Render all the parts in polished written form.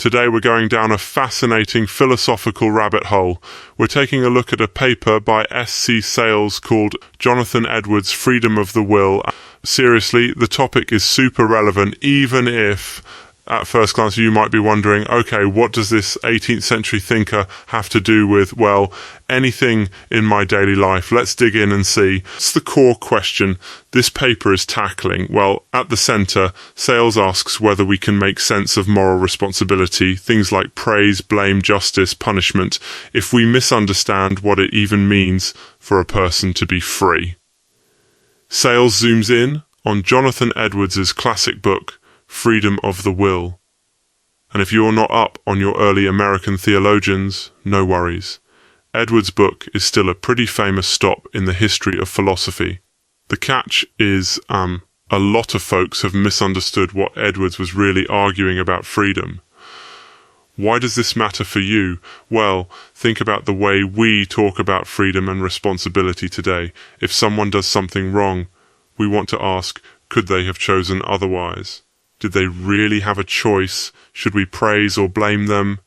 Today we're going down a fascinating philosophical rabbit hole. We're taking a look at a paper by S.C. Sayles called Jonathan Edwards' Freedom of the Will. Seriously, the topic is super relevant, even if at first glance you might be wondering, okay, what does this 18th century thinker have to do with, well, anything in my daily life? Let's dig in and see. It's the core question this paper is tackling. Well, at the center, Sayles asks whether we can make sense of moral responsibility, things like praise, blame, justice, punishment, if we misunderstand what it even means for a person to be free. Sayles zooms in on Jonathan Edwards' classic book, Freedom of the Will. And if you're not up on your early American theologians, no worries. Edwards' book is still a pretty famous stop in the history of philosophy. The catch is, a lot of folks have misunderstood what Edwards was really arguing about freedom. Why does this matter for you? Well, think about the way we talk about freedom and responsibility today. If someone does something wrong, we want to ask, could they have chosen otherwise? Did they really have a choice? Should we praise or blame them?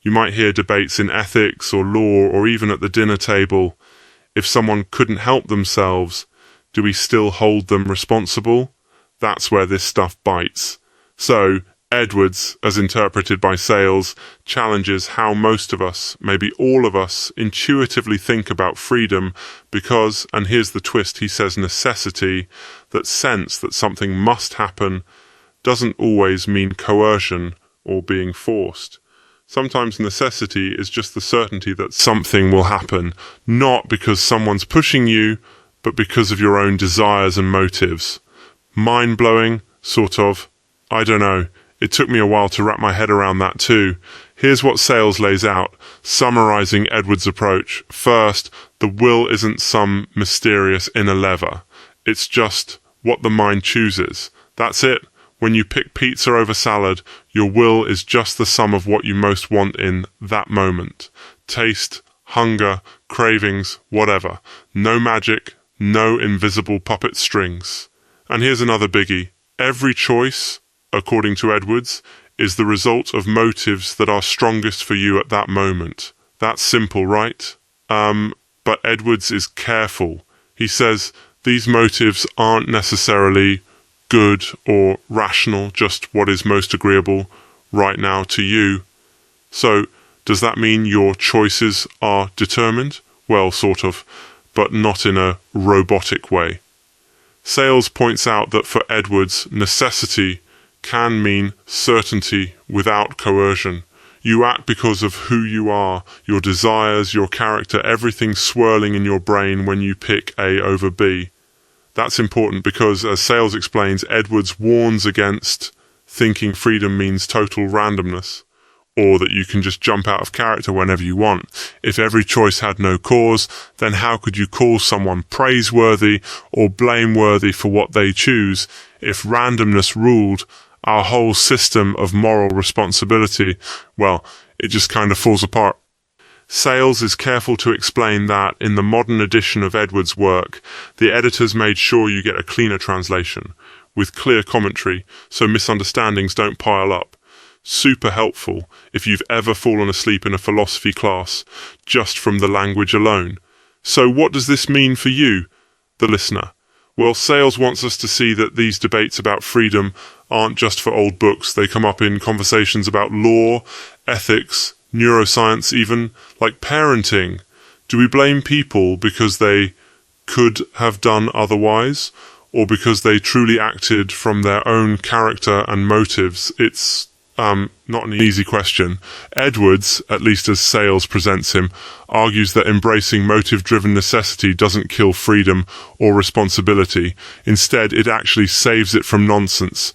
You might hear debates in ethics or law or even at the dinner table. If someone couldn't help themselves, do we still hold them responsible? That's where this stuff bites. So, Edwards, as interpreted by Sayles, challenges how most of us, maybe all of us, intuitively think about freedom because, and here's the twist, he says necessity, that sense that something must happen, doesn't always mean coercion or being forced. Sometimes necessity is just the certainty that something will happen, not because someone's pushing you, but because of your own desires and motives. Mind-blowing, sort of. I don't know. It took me a while to wrap my head around that too. Here's what Sayles lays out, summarizing Edwards' approach. First, the will isn't some mysterious inner lever. It's just what the mind chooses. That's it. When you pick pizza over salad, your will is just the sum of what you most want in that moment. Taste, hunger, cravings, whatever. No magic, no invisible puppet strings. And here's another biggie. Every choice, according to Edwards, is the result of motives that are strongest for you at that moment. That's simple, right? But Edwards is careful. He says these motives aren't necessarily good or rational, just what is most agreeable right now to you. So, does that mean your choices are determined? Well, sort of, but not in a robotic way. Sayles points out that for Edwards, necessity can mean certainty without coercion. You act because of who you are, your desires, your character, everything swirling in your brain when you pick A over B. That's important because, as Sayles explains, Edwards warns against thinking freedom means total randomness, or that you can just jump out of character whenever you want. If every choice had no cause, then how could you call someone praiseworthy or blameworthy for what they choose? If randomness ruled our whole system of moral responsibility, well, it just kind of falls apart. Sayles is careful to explain that in the modern edition of Edwards' work, the editors made sure you get a cleaner translation, with clear commentary, so misunderstandings don't pile up. Super helpful if you've ever fallen asleep in a philosophy class, just from the language alone. So what does this mean for you, the listener? Well, Sayles wants us to see that these debates about freedom aren't just for old books. They come up in conversations about law, ethics, neuroscience even, like parenting. Do we blame people because they could have done otherwise, or because they truly acted from their own character and motives? It's not an easy question. Edwards, at least as Sayles presents him, argues that embracing motive-driven necessity doesn't kill freedom or responsibility. Instead, it actually saves it from nonsense.